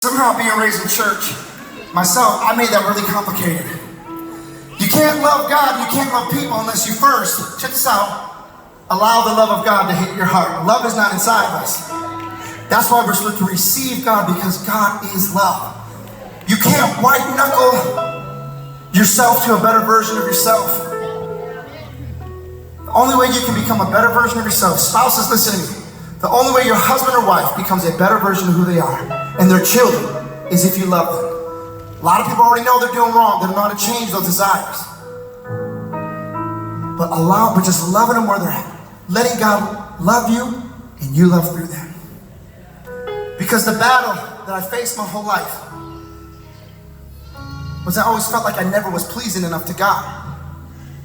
Somehow being raised in church, myself, I made that really complicated. You can't love God, you can't love people unless you first, check this out, allow the love of God to hit your heart. Love is not inside of us. That's why we're supposed to receive God, because God is love. You can't white knuckle yourself to a better version of yourself. The only way you can become a better version of yourself, spouses, listen to me. The only way your husband or wife becomes a better version of who they are and their children is if you love them. A lot of people already know they're doing wrong. They don't know how to change those desires. But just loving them where they're at. Letting God love you and you love through them. Because the battle that I faced my whole life was I always felt like I never was pleasing enough to God.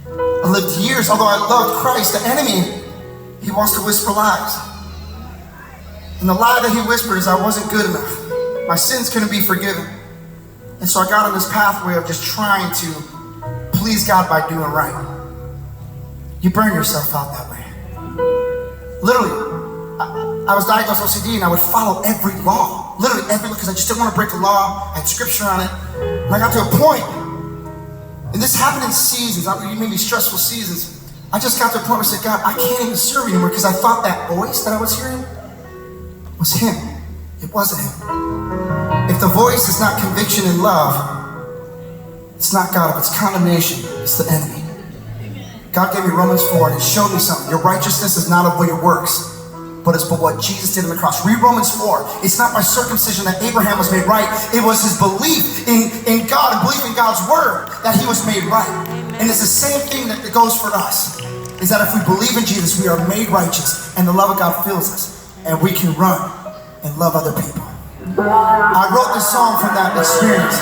I lived years, although I loved Christ, the enemy, he wants to whisper lies. And the lie that he whispered is I wasn't good enough. My sins couldn't be forgiven. And so I got on this pathway of just trying to please God by doing right. You burn yourself out that way. Literally, I was diagnosed with OCD and I would follow every law. Literally every law, because I just didn't want to break the law. I had scripture on it. And I got to a point, and this happened in seasons, maybe stressful seasons. I just got to a point where I said, God, I can't even serve you anymore because I thought that voice that I was hearing was him. It wasn't him. If the voice is not conviction and love, it's not God. If it's condemnation, it's the enemy. God gave me Romans 4 and it showed me something. Your righteousness is not of your works, but it's for what Jesus did on the cross. Read Romans 4. It's not by circumcision that Abraham was made right. It was his belief in God and belief in God's word that he was made right. And it's the same thing that goes for us, is that if we believe in Jesus, we are made righteous and the love of God fills us. And we can run and love other people. I wrote this song from that experience.